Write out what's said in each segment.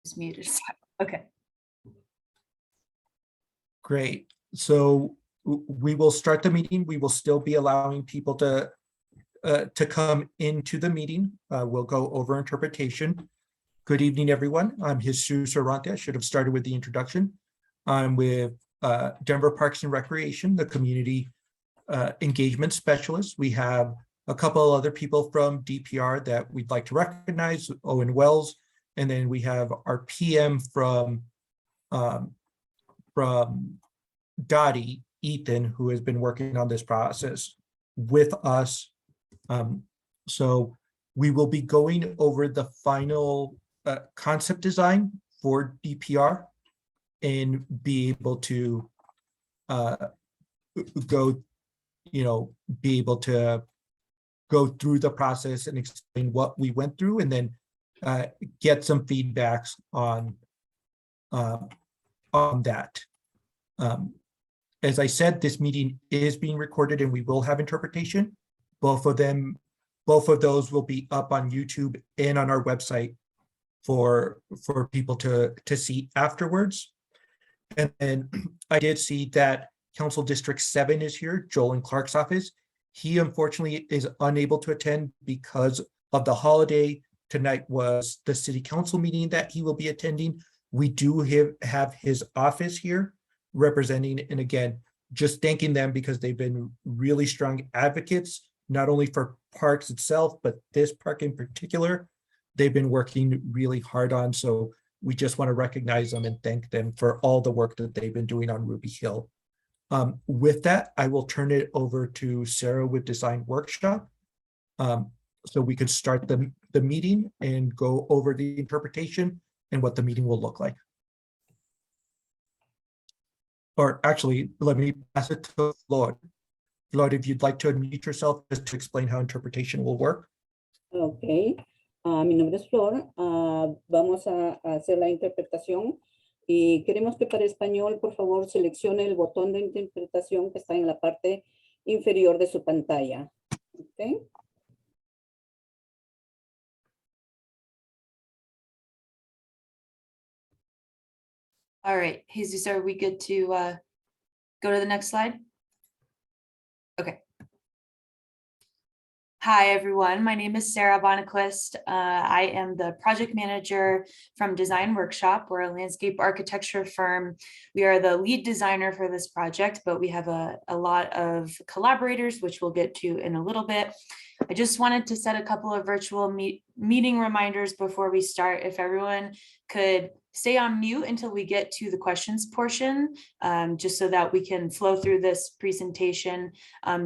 It's muted. Okay. Great. So we will start the meeting. We will still be allowing people to come into the meeting. We'll go over interpretation. Good evening, everyone. I'm Jesus Orante. I should have started with the introduction. I'm with Denver Parks and Recreation, the community engagement specialist. We have a couple other people from DPR that we'd like to recognize, Owen Wells, and then we have our PM from Dottie, Ethan, who has been working on this process with us. So we will be going over the final concept design for DPR and be able to be able to go through the process and explain what we went through, and then get some feedbacks on that. As I said, this meeting is being recorded and we will have interpretation. Both of those will be up on YouTube and on our website for people to see afterwards. And then I did see that Council District 7 is here, Joel and Clark's office. He unfortunately is unable to attend because of the holiday. Tonight was the city council meeting that he will be attending. We do have his office here representing, and again, just thanking them because they've been really strong advocates, not only for parks itself, but this park in particular, they've been working really hard on. So we just want to recognize them and thank them for all the work that they've been doing on Ruby Hill. With that, I will turn it over to Sarah with Design Workshop. So we could start the meeting and go over the interpretation and what the meeting will look like. Or actually, let me pass it to Floyd. Floyd, if you'd like to unmute yourself just to explain how interpretation will work. Ok, mi nombre es Flor. Vamos a hacer la interpretación y queremos que para español, por favor, seleccione el botón de interpretación que está en la parte inferior de su pantalla. Okay. All right, Jesus, are we good to go to the next slide? Okay. Hi, everyone. My name is Sarah Bonnequist. I am the project manager from Design Workshop. We're a landscape architecture firm. We are the lead designer for this project, but we have a lot of collaborators, which we'll get to in a little bit. I just wanted to set a couple of virtual meeting reminders before we start. If everyone could stay on mute until we get to the questions portion, just so that we can flow through this presentation.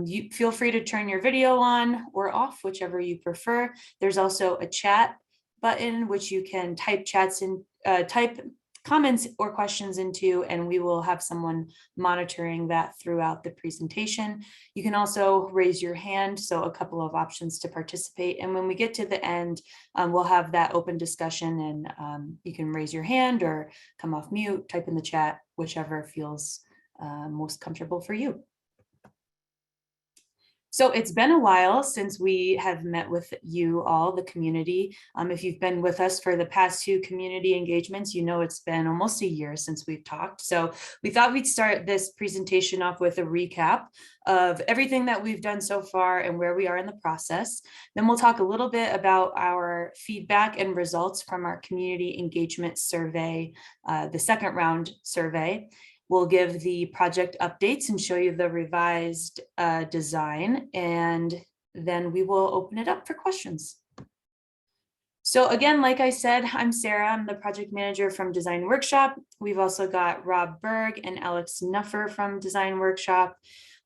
You feel free to turn your video on or off, whichever you prefer. There's also a chat button, which you can type type comments or questions into, and we will have someone monitoring that throughout the presentation. You can also raise your hand, so a couple of options to participate. And when we get to the end, we'll have that open discussion, and you can raise your hand or come off mute, type in the chat, whichever feels most comfortable for you. So it's been a while since we have met with you all, the community. If you've been with us for the past 2 community engagements, you know it's been almost a year since we've talked. So we thought we'd start this presentation off with a recap of everything that we've done so far and where we are in the process. Then we'll talk a little bit about our feedback and results from our community engagement survey, the second round survey. We'll give the project updates and show you the revised design, and then we will open it up for questions. So again, like I said, I'm Sarah. I'm the project manager from Design Workshop. We've also got Rob Berg and Alex Nuffer from Design Workshop.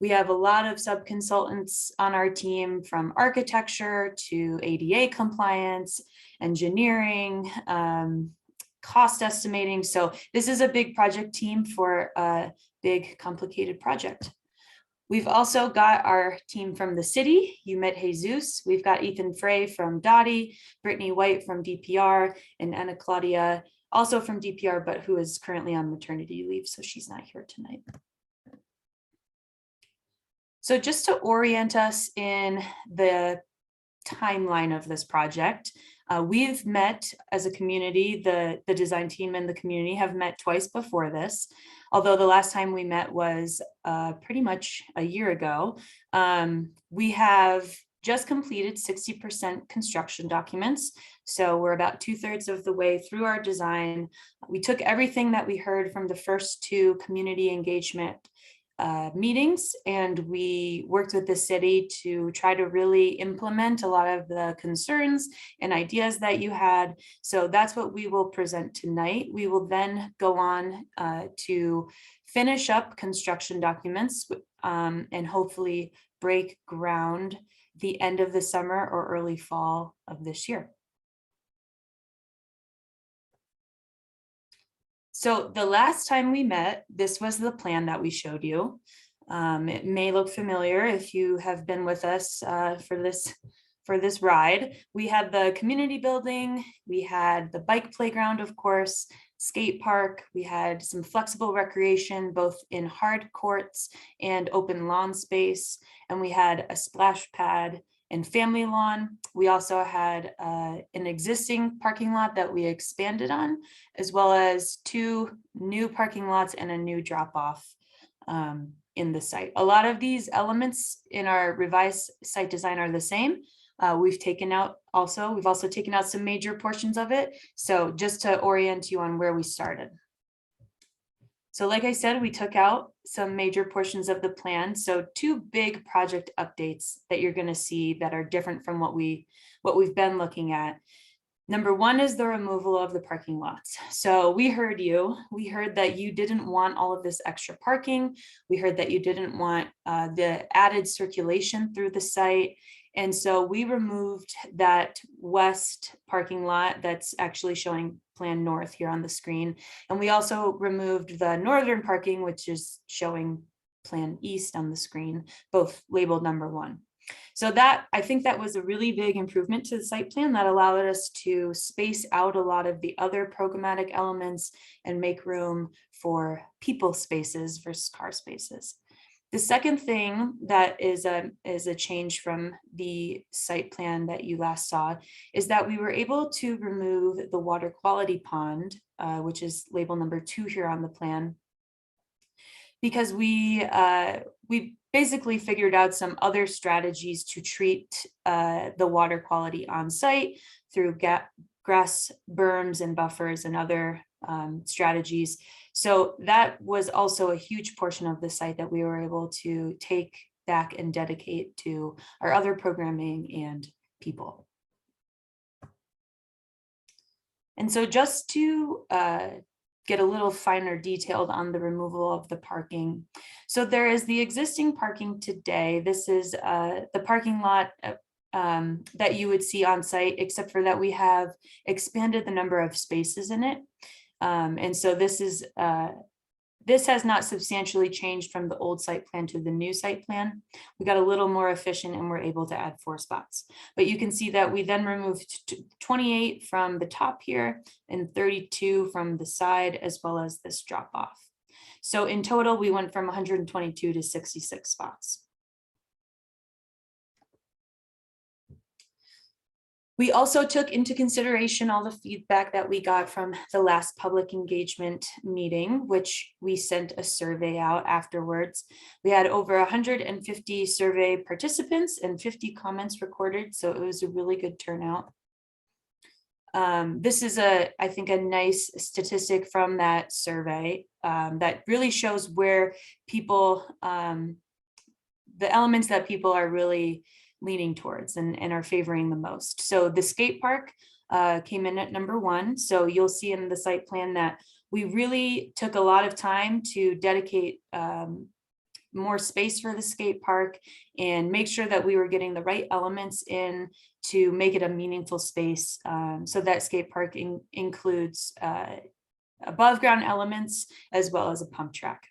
We have a lot of sub-consultants on our team, from architecture to ADA compliance, engineering, cost estimating. So this is a big project team for a big, complicated project. We've also got our team from the city. You met Jesus. We've got Ethan Frey from Dottie, Brittany White from DPR, and Anna Claudia, also from DPR, but who is currently on maternity leave, so she's not here tonight. So just to orient us in the timeline of this project. We've met as a community, the design team and the community have met twice before this, although the last time we met was pretty much a year ago. We have just completed 60% construction documents. So we're about 2/3 of the way through our design. We took everything that we heard from the first two community engagement meetings, and we worked with the city to try to really implement a lot of the concerns and ideas that you had. So that's what we will present tonight. We will then go on to finish up construction documents and hopefully break ground the end of the summer or early fall of this year. So the last time we met, this was the plan that we showed you. It may look familiar if you have been with us for this ride. We had the community building, we had the bike playground, of course, skate park, we had some flexible recreation, both in hard courts and open lawn space, and we had a splash pad and family lawn. We also had an existing parking lot that we expanded on, as well as 2 new parking lots and a new drop-off in the site. A lot of these elements in our revised site design are the same. We've also taken out some major portions of it. So just to orient you on where we started. So like I said, we took out some major portions of the plan. So 2 big project updates that you're going to see that are different from what we've been looking at. Number 1 is the removal of the parking lots. So we heard you. We heard that you didn't want all of this extra parking. We heard that you didn't want the added circulation through the site. And so we removed that west parking lot that's actually showing Plan North here on the screen. And we also removed the northern parking, which is showing Plan East on the screen, both labeled number 1. So I think that was a really big improvement to the site plan that allowed us to space out a lot of the other programmatic elements and make room for people spaces versus car spaces. The second thing that is a change from the site plan that you last saw is that we were able to remove the water quality pond, which is label number 2 here on the plan, because we basically figured out some other strategies to treat the water quality on site through grass berms and buffers and other strategies. So that was also a huge portion of the site that we were able to take back and dedicate to our other programming and people. And so just to get a little finer detailed on the removal of the parking. So there is the existing parking today. This is the parking lot that you would see on site, except for that we have expanded the number of spaces in it. And so this has not substantially changed from the old site plan to the new site plan. We got a little more efficient and we're able to add 4 spots. But you can see that we then removed 28 from the top here and 32 from the side, as well as this drop off. So in total, we went from 122 to 66 spots. We also took into consideration all the feedback that we got from the last public engagement meeting, which we sent a survey out afterwards. We had over 150 survey participants and 50 comments recorded, so it was a really good turnout. This is I think a nice statistic from that survey that really shows where people, the elements that people are really leaning towards and are favoring the most. So the skate park came in at number 1. So you'll see in the site plan that we really took a lot of time to dedicate more space for the skate park and make sure that we were getting the right elements in to make it a meaningful space. So that skate park includes above ground elements as well as a pump track.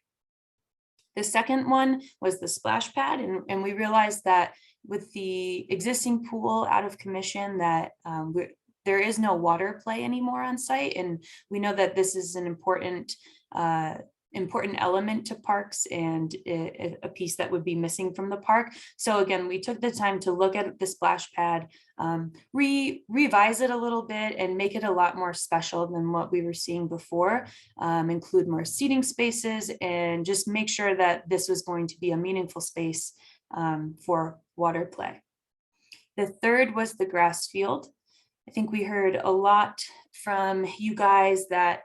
The second one was the splash pad, and we realized that with the existing pool out of commission that there is no water play anymore on site. And we know that this is an important important element to parks and a piece that would be missing from the park. So again, we took the time to look at the splash pad, revise it a little bit and make it a lot more special than what we were seeing before, include more seating spaces and just make sure that this was going to be a meaningful space for water play. The third was the grass field. I think we heard a lot from you guys that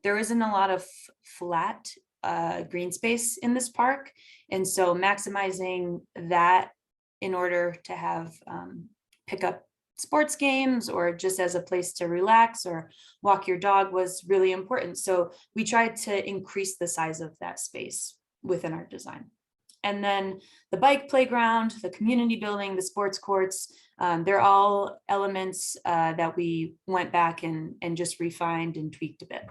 there isn't a lot of flat green space in this park. And so maximizing that in order to have pick up sports games or just as a place to relax or walk your dog was really important. So we tried to increase the size of that space within our design. And then the bike playground, the community building, the sports courts, they're all elements that we went back and just refined and tweaked a bit.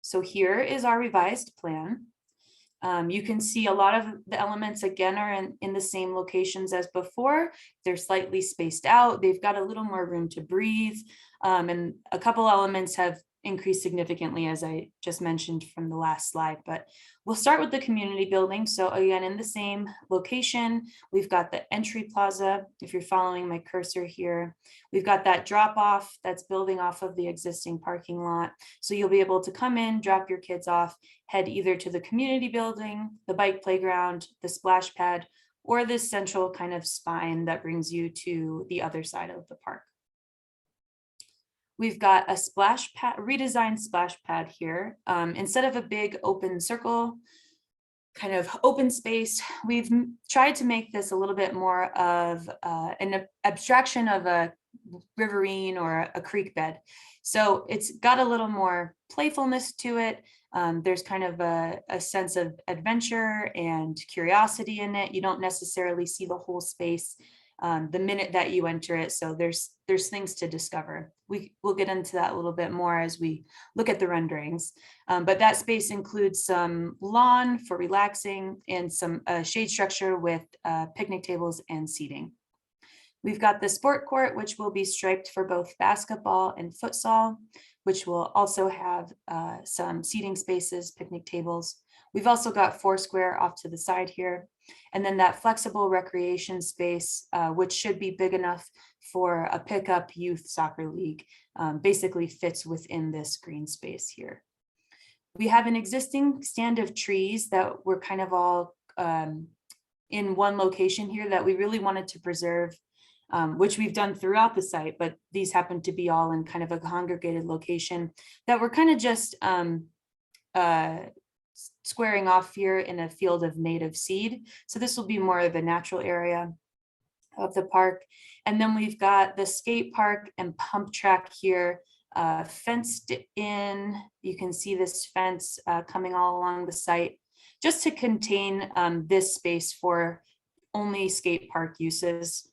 So here is our revised plan. You can see a lot of the elements again are in the same locations as before. They're slightly spaced out. They've got a little more room to breathe. And a couple elements have increased significantly, as I just mentioned from the last slide, but we'll start with the community building. So again, in the same location, we've got the entry plaza. If you're following my cursor here, we've got that drop off that's building off of the existing parking lot. So you'll be able to come in, drop your kids off, head either to the community building, the bike playground, the splash pad, or this central kind of spine that brings you to the other side of the park. We've got a splash pad, redesigned splash pad here. Instead of a big open circle, kind of open space, we've tried to make this a little bit more of an abstraction of a riverine or a creek bed. So it's got a little more playfulness to it. There's kind of a sense of adventure and curiosity in it. You don't necessarily see the whole space the minute that you enter it. So there's things to discover. We'll get into that a little bit more as we look at the renderings. But that space includes some lawn for relaxing and some shade structure with picnic tables and seating. We've got the sport court, which will be striped for both basketball and futsal, which will also have some seating spaces, picnic tables. We've also got Foursquare off to the side here. And then that flexible recreation space, which should be big enough for a pickup youth soccer league, basically fits within this green space here. We have an existing stand of trees that were kind of all in one location here that we really wanted to preserve, which we've done throughout the site, but these happen to be all in kind of a congregated location that we're kind of just squaring off here in a field of native seed. So this will be more of a natural area of the park. And then we've got the skate park and pump track here fenced in. You can see this fence coming all along the site just to contain this space for only skate park uses.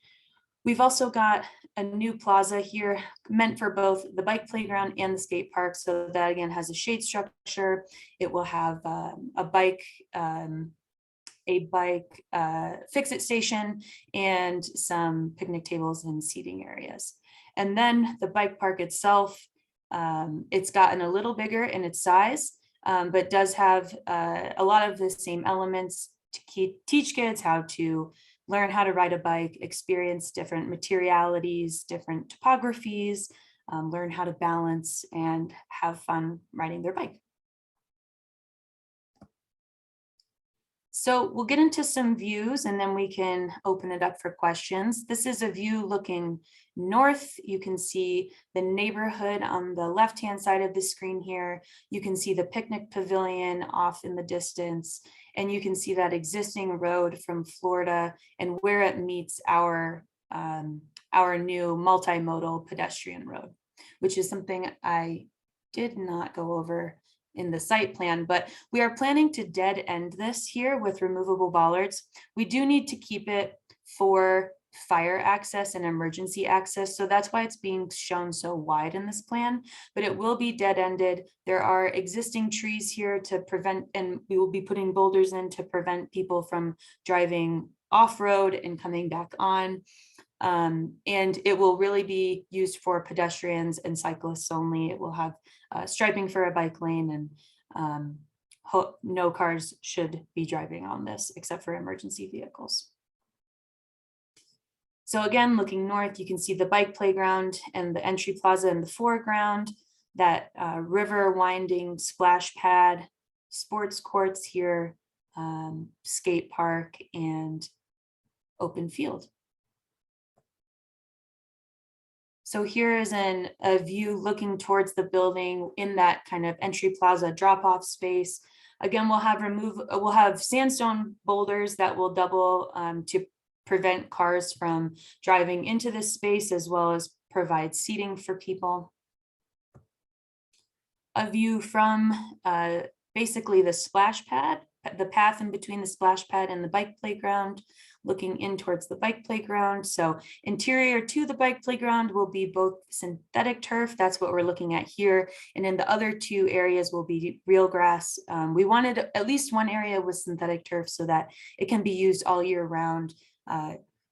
We've also got a new plaza here meant for both the bike playground and the skate park. So that again has a shade structure. It will have a bike fix-it station and some picnic tables and seating areas. And then the bike park itself, it's gotten a little bigger in its size, but does have a lot of the same elements to teach kids how to learn how to ride a bike, experience different materialities, different topographies, learn how to balance and have fun riding their bike. So we'll get into some views and then we can open it up for questions. This is a view looking north. You can see the neighborhood on the left-hand side of the screen here. You can see the picnic pavilion off in the distance, and you can see that existing road from Florida and where it meets our new multimodal pedestrian road, which is something I did not go over in the site plan, but we are planning to dead end this here with removable bollards. We do need to keep it for fire access and emergency access. So that's why it's being shown so wide in this plan, but it will be dead ended. There are existing trees here to prevent, and we will be putting boulders in to prevent people from driving off-road and coming back on. And it will really be used for pedestrians and cyclists only. It will have striping for a bike lane, and no cars should be driving on this except for emergency vehicles. So again, looking north, you can see the bike playground and the entry plaza in the foreground, that river winding splash pad, sports courts here, skate park, and open field. So here is a view looking towards the building in that kind of entry plaza drop-off space. Again, we'll have sandstone boulders that will double to prevent cars from driving into this space, as well as provide seating for people. A view from basically the splash pad, the path in between the splash pad and the bike playground, looking in towards the bike playground. So interior to the bike playground will be both synthetic turf. That's what we're looking at here. And in the other two areas will be real grass. We wanted at least one area with synthetic turf so that it can be used all year round.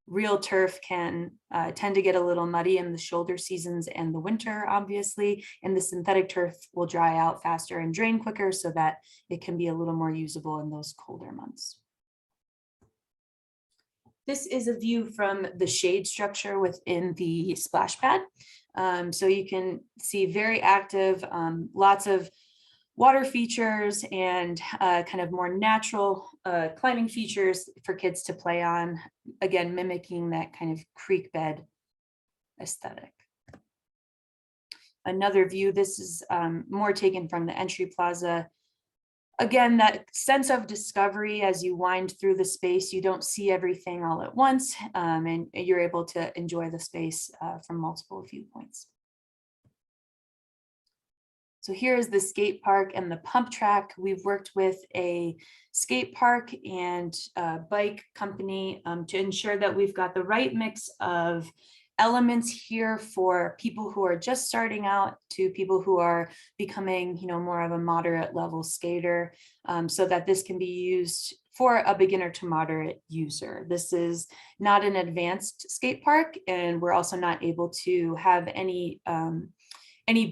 Real turf can tend to get a little muddy in the shoulder seasons and the winter, obviously, and the synthetic turf will dry out faster and drain quicker so that it can be a little more usable in those colder months. This is a view from the shade structure within the splash pad. So you can see very active, lots of water features and kind of more natural climbing features for kids to play on, again, mimicking that kind of creek bed aesthetic. Another view, this is more taken from the entry plaza. Again, that sense of discovery as you wind through the space, you don't see everything all at once, and you're able to enjoy the space from multiple viewpoints. So here is the skate park and the pump track. We've worked with a skate park and bike company to ensure that we've got the right mix of elements here for people who are just starting out to people who are becoming, more of a moderate level skater, so that this can be used for a beginner to moderate user. This is not an advanced skate park, and we're also not able to have any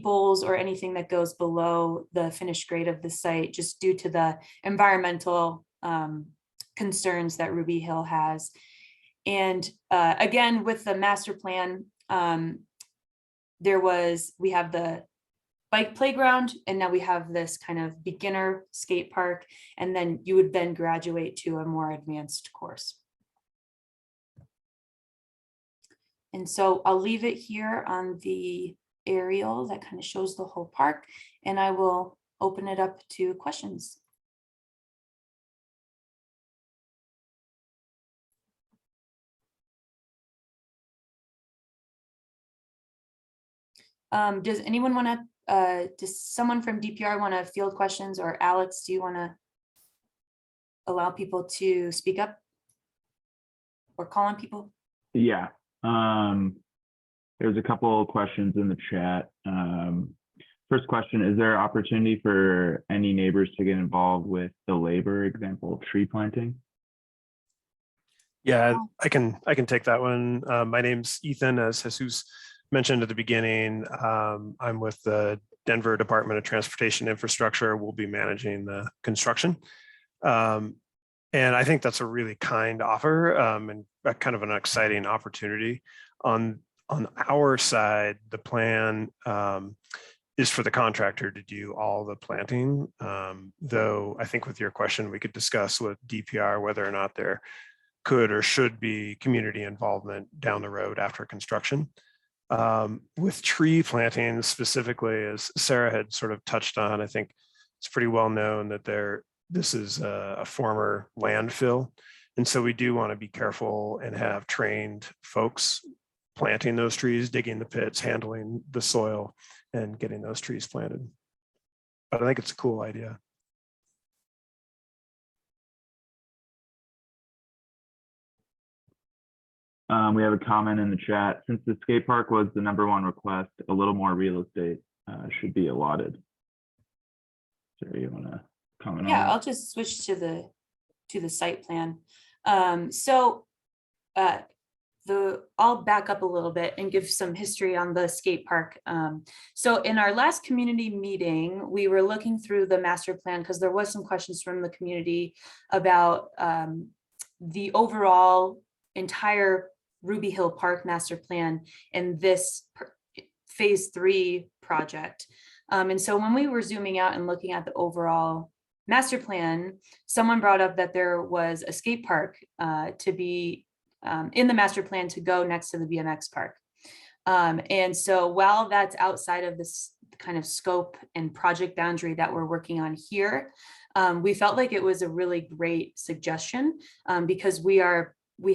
bowls or anything that goes below the finished grade of the site, just due to the environmental concerns that Ruby Hill has. And again, with the master plan, we have the bike playground, and now we have this kind of beginner skate park, and then you would then graduate to a more advanced course. And so I'll leave it here on the aerial that kind of shows the whole park, and I will open it up to questions. Does anyone want to, does someone from DPR want to field questions, or Alex, do you want to allow people to speak up or call on people? Yeah, there's a couple of questions in the chat. First question, is there opportunity for any neighbors to get involved with the labor, example, tree planting? Yeah, I can take that one. My name's Ethan, as Jesus mentioned at the beginning. I'm with the Denver Department of Transportation Infrastructure. We'll be managing the construction. And I think that's a really kind offer, and a kind of an exciting opportunity. On our side, the plan is for the contractor to do all the planting. Though I think with your question, we could discuss with DPR whether or not there could or should be community involvement down the road after construction. With tree planting specifically, as Sarah had sort of touched on, I think it's pretty well known that this is a former landfill. And so we do want to be careful and have trained folks planting those trees, digging the pits, handling the soil, and getting those trees planted. But I think it's a cool idea. We have a comment in the chat. Since the skate park was the #1 request, a little more real estate should be allotted. Sarah, you want to comment on that? I'll just switch to the site plan. I'll back up a little bit and give some history on the skate park. So in our last community meeting, we were looking through the master plan because there was some questions from the community about the overall entire Ruby Hill Park master plan and this phase 3 project. And so when we were zooming out and looking at the overall master plan, someone brought up that there was a skate park to be in the master plan to go next to the BMX park. And so while that's outside of this kind of scope and project boundary that we're working on here, we felt like it was a really great suggestion because we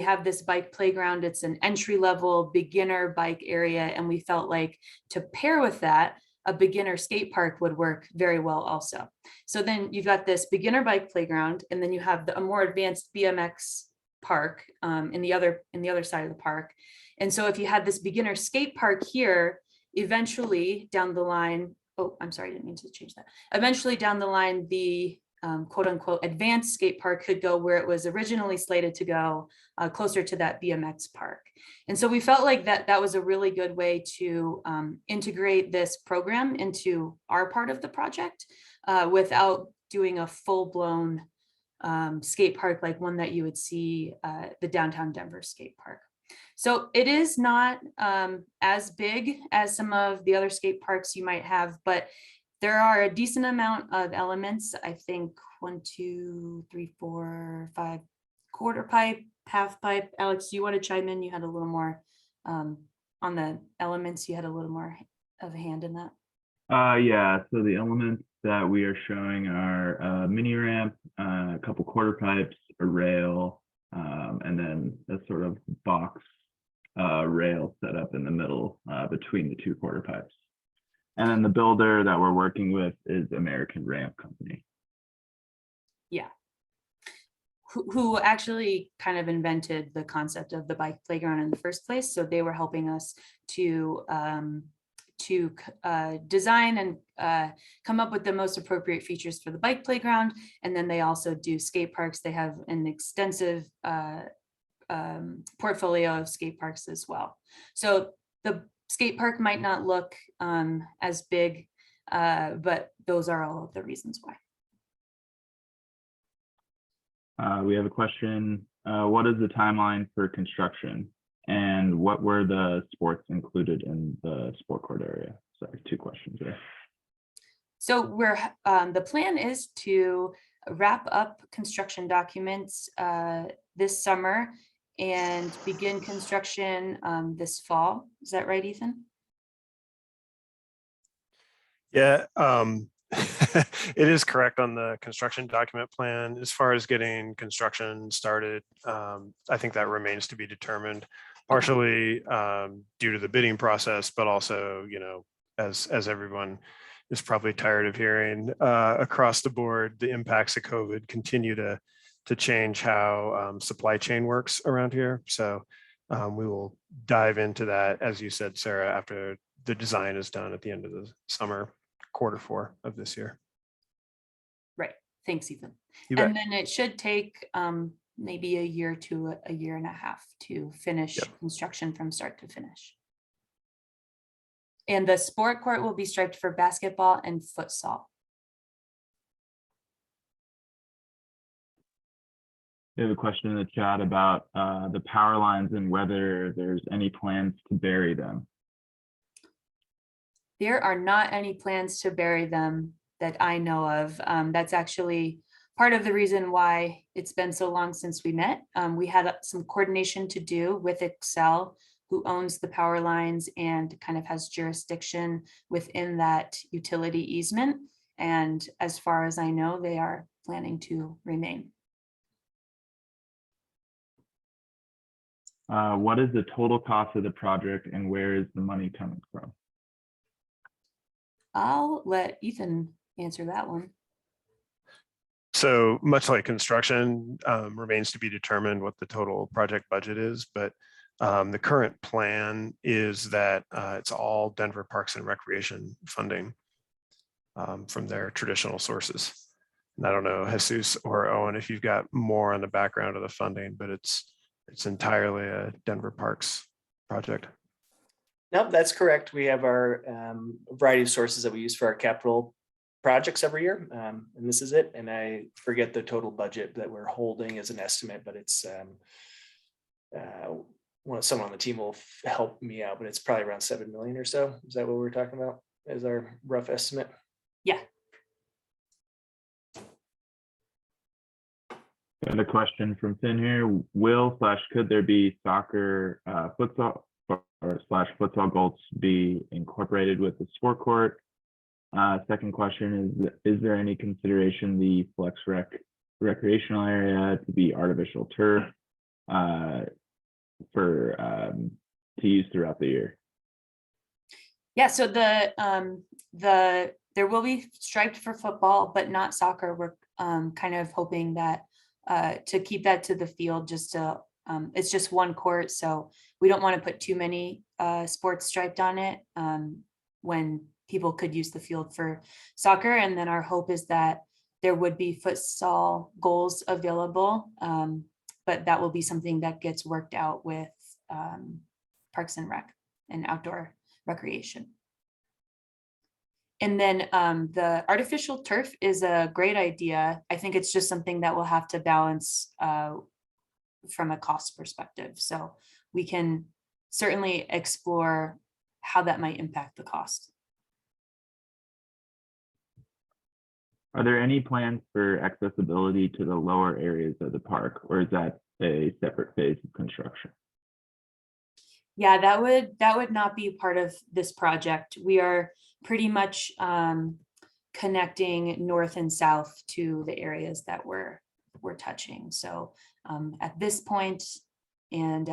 have this bike playground. It's an entry level beginner bike area. And we felt like to pair with that, a beginner skate park would work very well also. So then you've got this beginner bike playground, and then you have a more advanced BMX park in the other side of the park. And so if you had this beginner skate park here, eventually down the line, oh, I'm sorry, I didn't mean to change that. Eventually down the line, the quote unquote advanced skate park could go where it was originally slated to go, closer to that BMX park. And so we felt like that was a really good way to integrate this program into our part of the project without doing a full-blown skate park like one that you would see the downtown Denver skate park. So it is not as big as some of the other skate parks you might have, but there are a decent amount of elements. I think 1, 2, 3, 4, 5, quarter pipe, half pipe. Alex, do you want to chime in? You had a little more on the elements. You had a little more of a hand in that. Yeah, so the elements that we are showing are a mini ramp, a couple quarter pipes, a rail, and then a sort of box rail set up in the middle between the 2 quarter pipes. And then the builder that we're working with is American Ramp Company. Yeah. Who actually kind of invented the concept of the bike playground in the first place. So they were helping us to design and come up with the most appropriate features for the bike playground. And then they also do skate parks. They have an extensive portfolio of skate parks as well. So the skate park might not look as big, but those are all of the reasons why. We have a question. What is the timeline for construction? And what were the sports included in the sport court area? Sorry, 2 questions there. So the plan is to wrap up construction documents this summer and begin construction this fall. Is that right, Ethan? Yeah, it is correct on the construction document plan. As far as getting construction started, I think that remains to be determined, partially due to the bidding process, but also, you know, as everyone is probably tired of hearing across the board, the impacts of COVID continue to change how supply chain works around here. So we will dive into that, as you said, Sarah, after the design is done at the end of the summer, Q4 of this year. Right. Thanks, Ethan. You bet. And then it should take maybe a year to a year and a half to finish construction from start to finish. And the sport court will be striped for basketball and futsal. We have a question in the chat about the power lines and whether there's any plans to bury them. There are not any plans to bury them that I know of. That's actually part of the reason why it's been so long since we met. We had some coordination to do with Excel, who owns the power lines and kind of has jurisdiction within that utility easement. And as far as I know, they are planning to remain. What is the total cost of the project and where is the money coming from? I'll let Ethan answer that one. So much like construction, remains to be determined what the total project budget is, but the current plan is that it's all Denver Parks and Recreation funding from their traditional sources. And I don't know, Jesus or Owen, if you've got more on the background of the funding, but it's it's entirely a Denver Parks project. No, that's correct. We have our variety of sources that we use for our capital projects every year. And this is it. And I forget the total budget that we're holding as an estimate, but it's someone on the team will help me out, but it's probably around 7 million or so. Is that what we're talking about as our rough estimate? Yeah. Got a question from Finn here. Could there be soccer, futsal or /futsal goals be incorporated with the sport court? Second question is there any consideration the flex recreational area to be artificial turf to use throughout the year? Yeah, so there will be striped for football, but not soccer. We're kind of hoping that to keep that to the field, it's just one court, so we don't want to put too many sports striped on it when people could use the field for soccer. And then our hope is that there would be futsal goals available, but that will be something that gets worked out with Parks and Rec and outdoor recreation. And then the artificial turf is a great idea. I think it's just something that we'll have to balance from a cost perspective. So we can certainly explore how that might impact the cost. Are there any plans for accessibility to the lower areas of the park, or is that a separate phase of construction? Yeah, that would not be part of this project. We are pretty much connecting north and south to the areas that we're touching. So at this point, and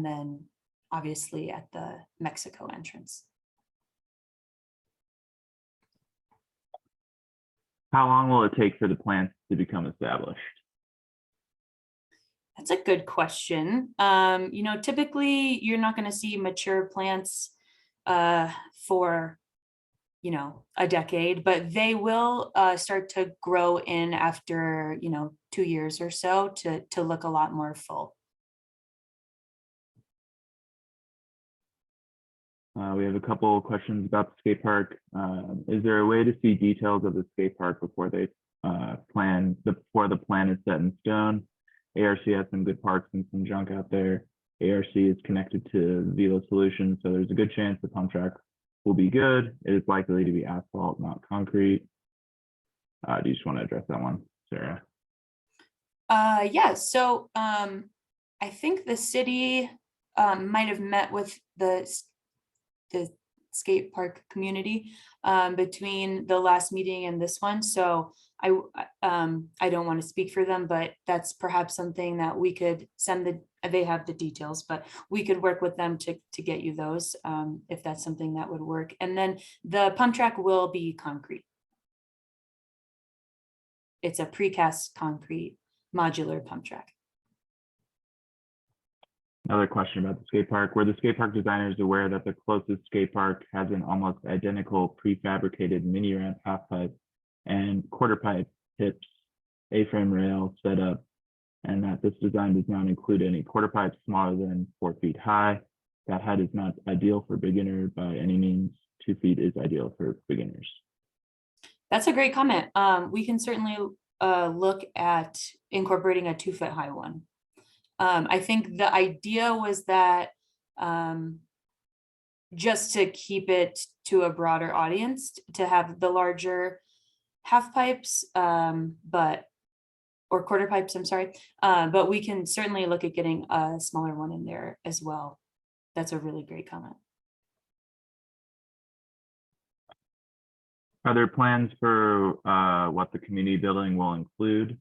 then obviously at the Mexico entrance. How long will it take for the plants to become established? That's a good question. Typically you're not going to see mature plants for, a decade, but they will start to grow in after, 2 years or so to look a lot more full. We have a couple of questions about the skate park. Is there a way to see details of the skate park before the plan is set in stone? ARC has some good parks and some junk out there. ARC is connected to Velo Solutions, so there's a good chance the pump track will be good. It is likely to be asphalt, not concrete. Do you just want to address that one, Sarah? Yeah, so I think the city might have met with the skate park community between the last meeting and this one. So I don't want to speak for them, but that's perhaps something that we could they have the details, but we could work with them to get you those if that's something that would work. And then the pump track will be concrete. It's a precast concrete modular pump track. Another question about the skate park. Were the skate park designers aware that the closest skate park has an almost identical prefabricated mini ramp, half pipe, and quarter pipe hips, A-frame rail set up, and that this design does not include any quarter pipes smaller than 4 feet high? That height is not ideal for beginner by any means. 2 feet is ideal for beginners. That's a great comment. We can certainly look at incorporating a 2-foot high one. I think the idea was that just to keep it to a broader audience, to have the larger half pipes, or quarter pipes, I'm sorry. But we can certainly look at getting a smaller one in there as well. That's a really great comment. Are there plans for what the community building will include?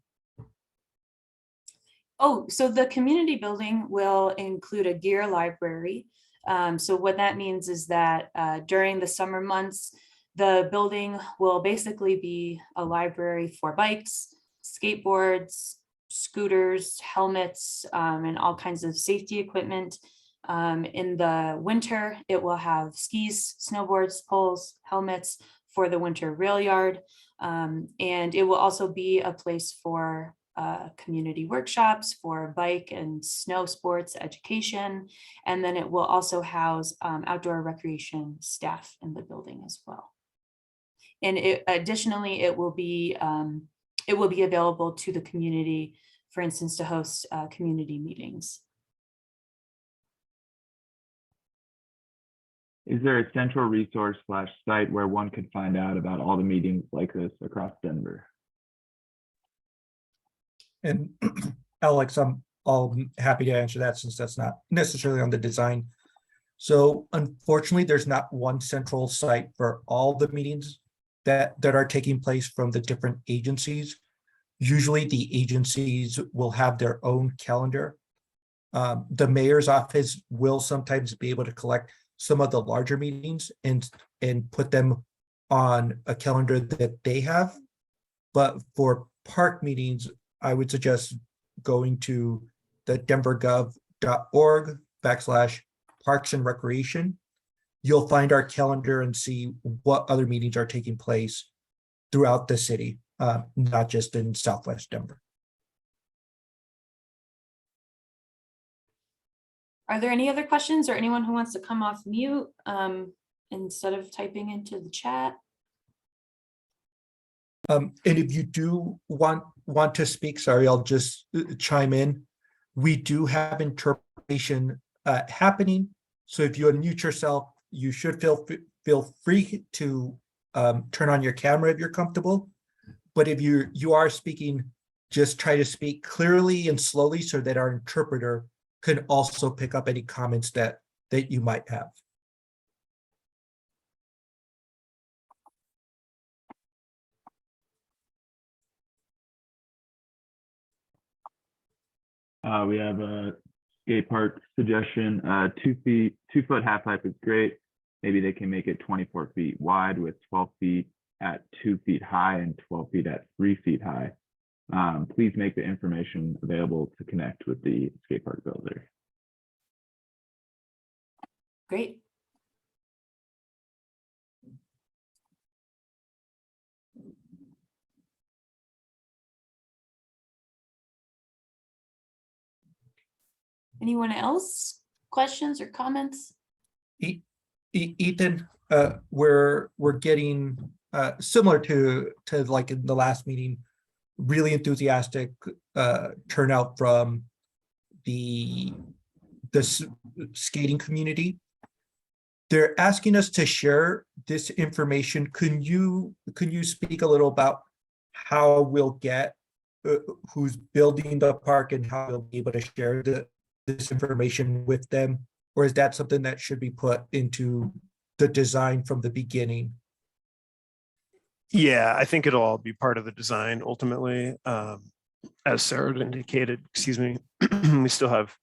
Oh, so the community building will include a gear library. So what that means is that during the summer months, the building will basically be a library for bikes, skateboards, scooters, helmets, and all kinds of safety equipment. In the winter, it will have skis, snowboards, poles, helmets for the winter rail yard. And it will also be a place for community workshops for bike and snow sports education. And then it will also house outdoor recreation staff in the building as well. And additionally, it will be available to the community, for instance, to host community meetings. Is there a central resource / site where one could find out about all the meetings like this across Denver? And Alex, I'll happy to answer that since that's not necessarily on the design. So unfortunately, there's not one central site for all the meetings that are taking place from the different agencies. Usually the agencies will have their own calendar. The mayor's office will sometimes be able to collect some of the larger meetings and put them on a calendar that they have. But for park meetings, I would suggest going to the denvergov.org/parks and recreation. You'll find our calendar and see what other meetings are taking place throughout the city, not just in Southwest Denver. Are there any other questions or anyone who wants to come off mute instead of typing into the chat? And if you do want to speak, sorry, I'll just chime in. We do have interpretation happening. So if you unmute yourself, you should feel free to turn on your camera if you're comfortable. But if you are speaking, just try to speak clearly and slowly so that our interpreter can also pick up any comments that you might have. We have a skate park suggestion. 2 foot half pipe is great. Maybe they can make it 24 feet wide with 12 feet at 2 feet high and 12 feet at 3 feet high. Please make the information available to connect with the skate park builder. Great. Anyone else? Questions or comments? Ethan, we're getting similar to like in the last meeting, really enthusiastic turnout from the skating community. They're asking us to share this information. Can you speak a little about how we'll get who's building the park and how we'll be able to share this information with them? Or is that something that should be put into the design from the beginning? Yeah, I think it'll all be part of the design ultimately. As Sarah indicated, excuse me, we still have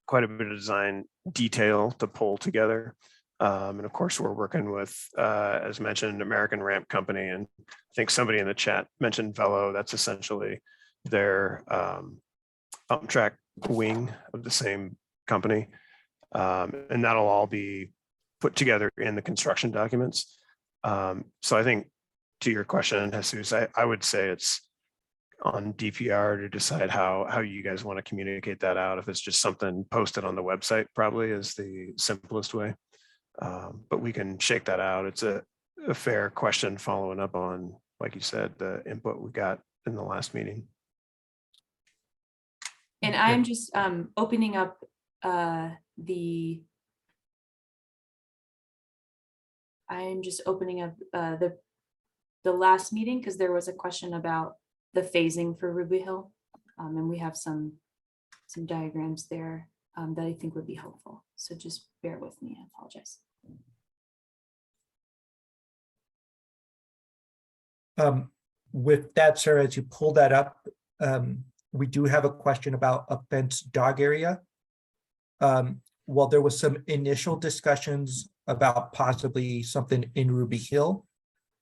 quite a bit of design detail to pull together. And of course, we're working with, as mentioned, American Ramp Company. And I think somebody in the chat mentioned Velo. That's essentially their pump track wing of the same company. And that'll all be put together in the construction documents. So I think to your question, Jesus, I would say it's on DPR to decide how you guys want to communicate that out. If it's just something posted on the website, probably is the simplest way. But we can shake that out. It's a fair question following up on, like you said, the input we got in the last meeting. And I'm just opening up the last meeting because there was a question about the phasing for Ruby Hill. And we have some diagrams there that I think would be helpful. So just bear with me, I apologize. With that, Sarah, as you pull that up, we do have a question about a fenced dog area. While there was some initial discussions about possibly something in Ruby Hill,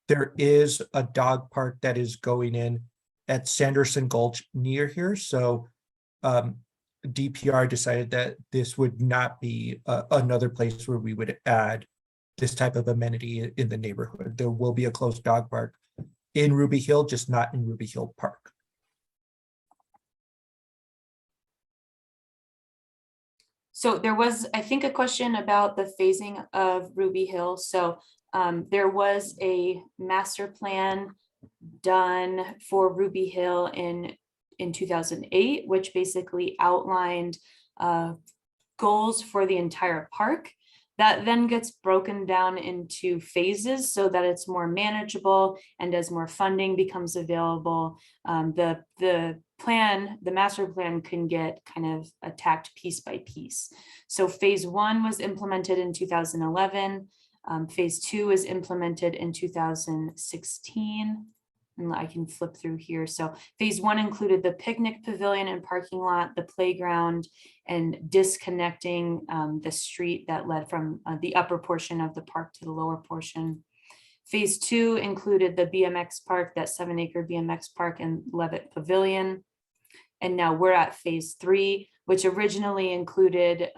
there is a dog park that is going in at Sanderson Gulch near here. So DPR decided that this would not be another place where we would add this type of amenity in the neighborhood. There will be a closed dog park in Ruby Hill, just not in Ruby Hill Park. So there was, I think, a question about the phasing of Ruby Hill. So there was a master plan done for Ruby Hill in 2008, which basically outlined goals for the entire park. That then gets broken down into phases so that it's more manageable, and as more funding becomes available, the master plan can get kind of attacked piece by piece. So phase 1 was implemented in 2011. Phase 2 was implemented in 2016. And I can flip through here. So phase 1 included the picnic pavilion and parking lot, the playground, and disconnecting the street that led from the upper portion of the park to the lower portion. Phase 2 included the BMX park, that 7-acre BMX park and Levitt Pavilion. And now we're at phase 3, which originally included,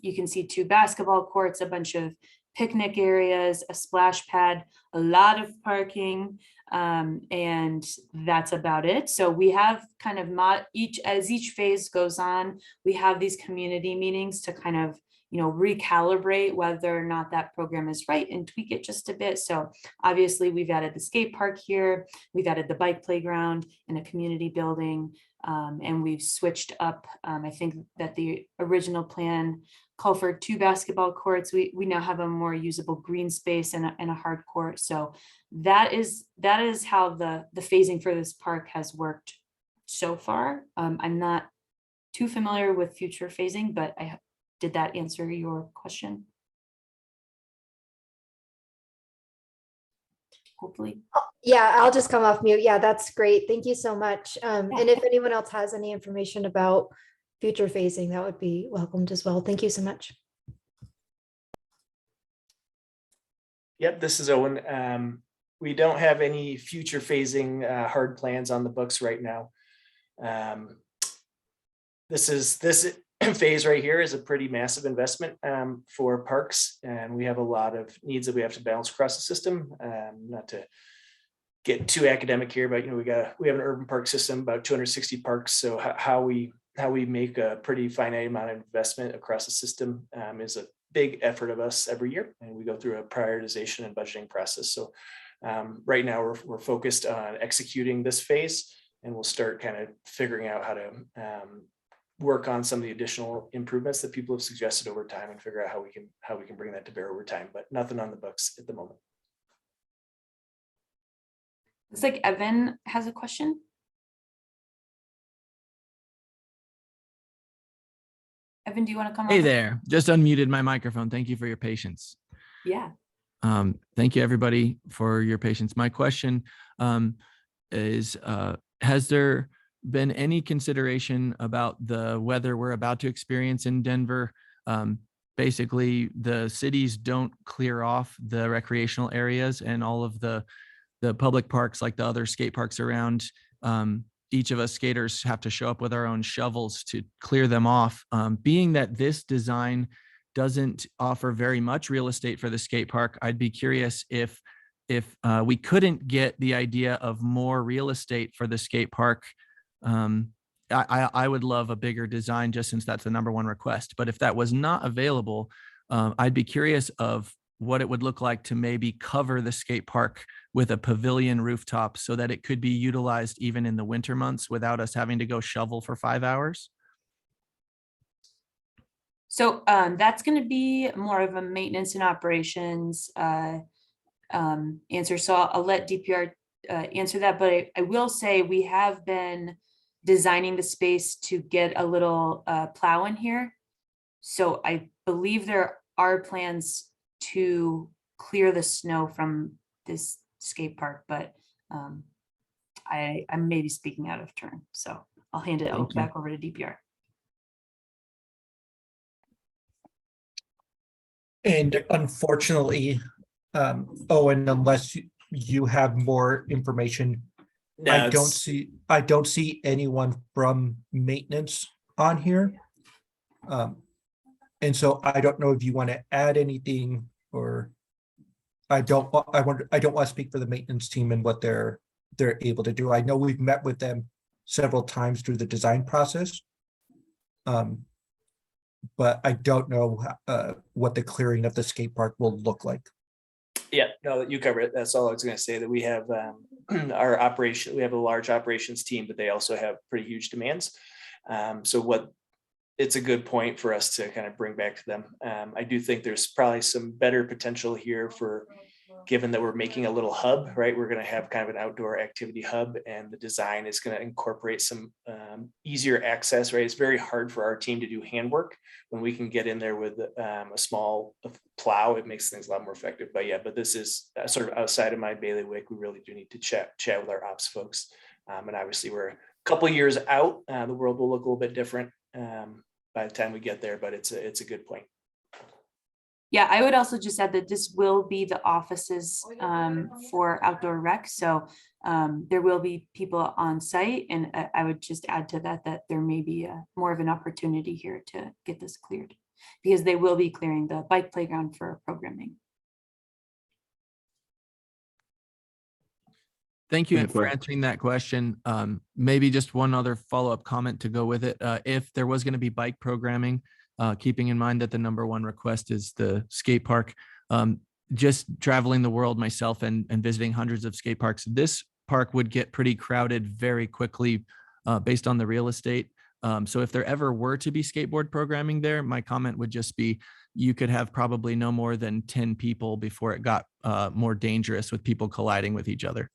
you can see 2 basketball courts, a bunch of picnic areas, a splash pad, a lot of parking, and that's about it. So we have kind of as each phase goes on, we have these community meetings to kind of, recalibrate whether or not that program is right and tweak it just a bit. So obviously we've added the skate park here, we've added the bike playground and a community building, and we've switched up. I think that the original plan called for 2 basketball courts. We now have a more usable green space and a hard court. So that is how the phasing for this park has worked so far. I'm not too familiar with future phasing, but did that answer your question? Hopefully. Yeah, I'll just come off mute. Yeah, that's great. Thank you so much. And if anyone else has any information about future phasing, that would be welcomed as well. Thank you so much. Yep, this is Owen. We don't have any future phasing hard plans on the books right now. This phase right here is a pretty massive investment for parks, and we have a lot of needs that we have to balance across the system. Not to get too academic here, but we have an urban park system, about 260 parks. So how we make a pretty finite amount of investment across the system is a big effort of us every year, and we go through a prioritization and budgeting process. So right now we're focused on executing this phase, and we'll start kind of figuring out how to work on some of the additional improvements that people have suggested over time, and figure out how we can bring that to bear over time, but nothing on the books at the moment. Looks like Evan has a question. Evan, do you want to come Hey on? there, just unmuted my microphone. Thank you for your patience. Yeah. Thank you everybody for your patience. My question is, has there been any consideration about the weather we're about to experience in Denver? Basically, the cities don't clear off the recreational areas and all of the public parks, like the other skate parks around. Each of us skaters have to show up with our own shovels to clear them off. Being that this design doesn't offer very much real estate for the skate park, I'd be curious if we couldn't get the idea of more real estate for the skate park. I would love a bigger design, just since that's the #1 request. But if that was not available, I'd be curious of what it would look like to maybe cover the skate park with a pavilion rooftop so that it could be utilized even in the winter months without us having to go shovel for 5 hours. So that's going to be more of a maintenance and operations answer. So I'll let DPR answer that, but I will say we have been designing the space to get a little plow in here. So I believe there are plans to clear the snow from this skate park, but I'm maybe speaking out of turn. So I'll hand it back over to DPR. And unfortunately, Owen, unless you have more information, No, I don't see anyone from maintenance on here. And so I don't know if you want to add anything, or I don't want to speak for the maintenance team and what they're able to do. I know we've met with them several times through the design process. But I don't know what the clearing of the skate park will look like. Yeah, no, you covered it. That's all I was gonna say, that we have our operation, we have a large operations team, but they also have pretty huge demands. So it's a good point for us to kind of bring back to them. I do think there's probably some better potential here for, given that we're making a little hub, right? We're gonna have kind of an outdoor activity hub, and the design is gonna incorporate some easier access, right? It's very hard for our team to do handwork. When we can get in there with a small plow, it makes things a lot more effective. But yeah, but this is sort of outside of my bailiwick. We really do need to chat with our ops folks. And obviously we're a couple years out. The world will look a little bit different by the time we get there, but it's a good point. Yeah, I would also just add that this will be the offices for outdoor rec. So there will be people on site, and I would just add to that there may be more of an opportunity here to get this cleared, because they will be clearing the bike playground for programming. Thank you Any for que- answering that question. Maybe just one other follow-up comment to go with it. If there was going to be bike programming, keeping in mind that the number one request is the skate park, just traveling the world myself and visiting hundreds of skate parks, this park would get pretty crowded very quickly based on the real estate. So if there ever were to be skateboard programming there, my comment would just be, you could have probably no more than 10 people before it got more dangerous with people colliding with each other.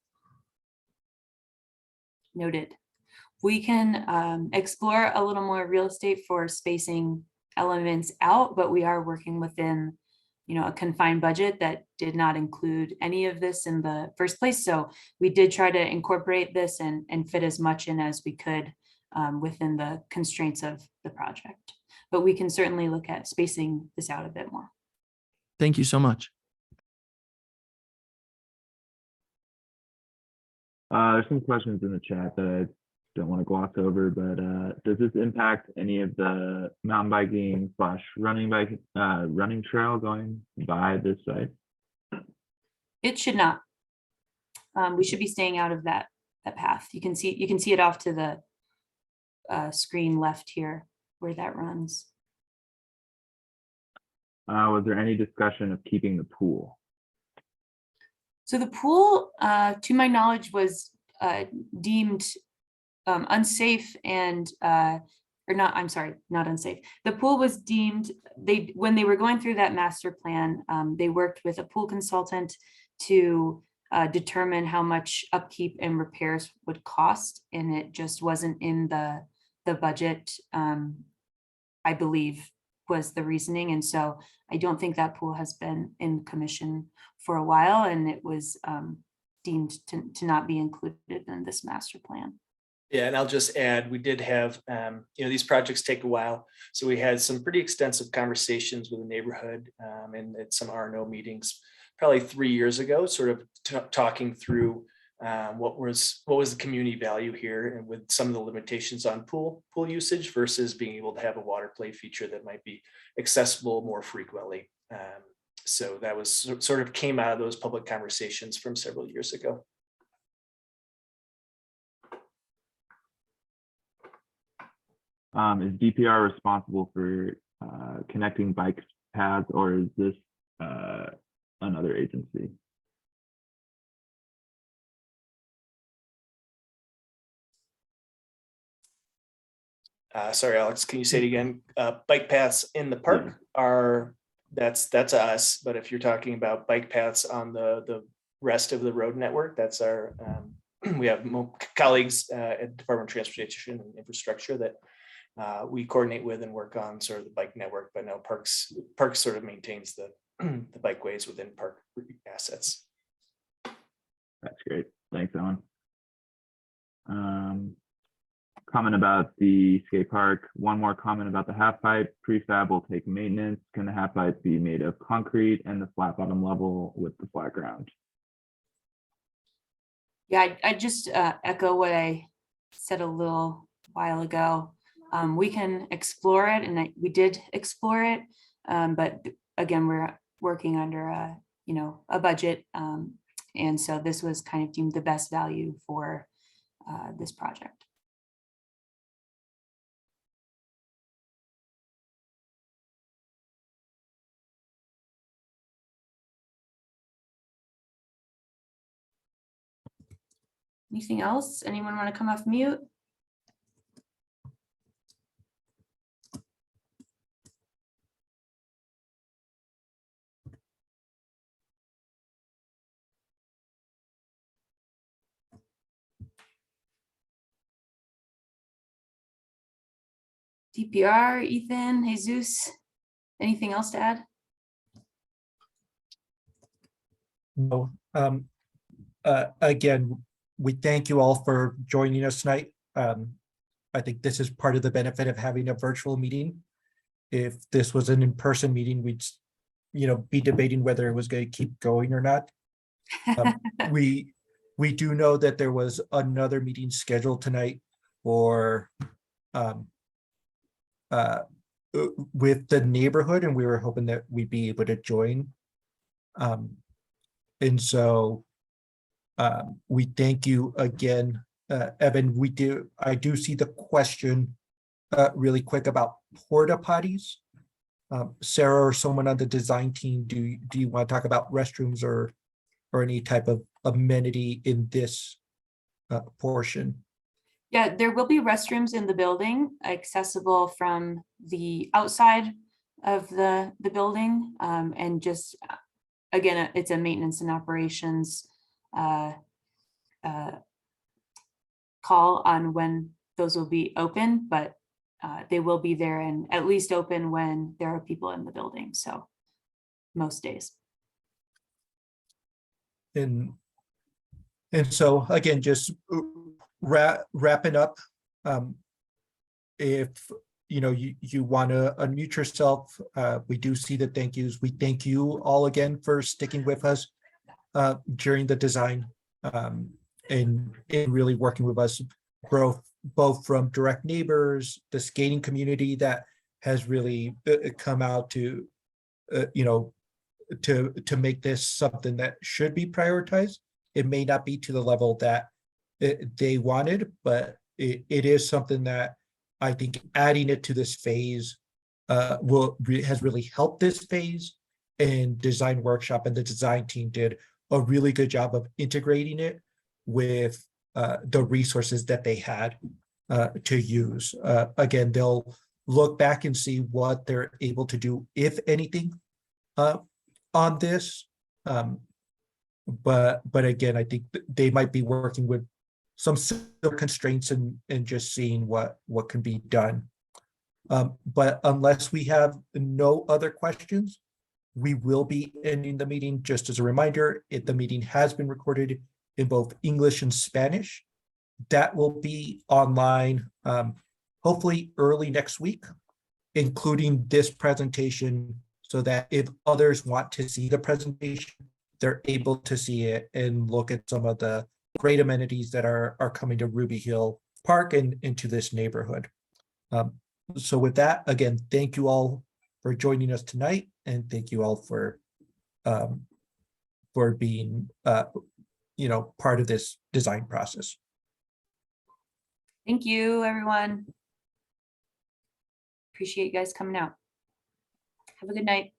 Noted. We can explore a little more real estate for spacing elements out, but we are working within, a confined budget that did not include any of this in the first place. So we did try to incorporate this and fit as much in as we could within the constraints of the project. But we can certainly look at spacing this out a bit more. Thank you so much. There's some questions in the chat that I don't want to gloss over, but does this impact any of the mountain biking / running trail going by this site? It should not. We should be staying out of that path. You can see it off to the screen left here where that runs. Was there any discussion of keeping the pool? So the pool, to my knowledge, was deemed unsafe and, or not, I'm sorry, not unsafe. The pool was deemed, when they were going through that master plan, they worked with a pool consultant to determine how much upkeep and repairs would cost, and it just wasn't in the budget, I believe was the reasoning. And so I don't think that pool has been in commission for a while, and it was deemed to not be included in this master plan. Yeah, and I'll just add, we did have, these projects take a while. So we had some pretty extensive conversations with the neighborhood and at some RNO meetings, probably 3 years ago, sort of talking through what was the community value here, and with some of the limitations on pool usage versus being able to have a water play feature that might be accessible more frequently. So that was sort of came out of those public conversations from several years ago. Is DPR responsible for connecting bike paths, or is this another agency? Sorry, Alex, can you say it again? Bike paths in the park are, that's us. But if you're talking about bike paths on the rest of the road network, that's our, we have colleagues at Department of Transportation and Infrastructure that we coordinate with and work on sort of the bike network. But no, Parks sort of maintains the bikeways within park assets. That's great. Thanks, Owen. Comment about the skate park. One more comment about the half pipe. Prefab will take maintenance. Can the half pipe be made of concrete and the flat bottom level with the flat ground? Yeah, I just echo what I said a little while ago. We can explore it, and we did explore it, but again, we're working under a budget, and so this was kind of deemed the best value for this project. Anything else? Anyone want to come off mute? DPR, Ethan, Jesus, anything else to add? No, again, we thank you all for joining us tonight. I think this is part of the benefit of having a virtual meeting. If this was an in-person meeting, we'd, be debating whether it was going to keep going or not. We do know that there was another meeting scheduled tonight for with the neighborhood, and we were hoping that we'd be able to join. And so we thank you again, Evan. I do see the question really quick about porta potties. Sarah or someone on the design team, do you want to talk about restrooms or any type of amenity in this portion? Yeah, there will be restrooms in the building accessible from the outside of the building, and just, again, it's a maintenance and operations call on when those will be open, but they will be there and at least open when there are people in the building. So most days. And so again, just wrapping up, if you want to unmute yourself, we do see the thank yous. We thank you all again for sticking with us during the design, and really working with us, both from direct neighbors, the skating community that has really come out to to make this something that should be prioritized. It may not be to the level that they wanted, but it is something that I think adding it to this phase has really helped this phase. And design workshop and the design team did a really good job of integrating it with the resources that they had to use. Again, they'll look back and see what they're able to do, if anything, on this. But again, I think they might be working with some constraints and just seeing what can be done. But unless we have no other questions, we will be ending the meeting. Just as a reminder, the meeting has been recorded in both English and Spanish. That will be online, hopefully early next week, including this presentation, so that if others want to see the presentation, they're able to see it and look at some of the great amenities that are coming to Ruby Hill Park and into this neighborhood. So with that, again, thank you all for joining us tonight, and thank you all for being part of this design process. Thank you, everyone. Appreciate you guys coming out. Have a good night.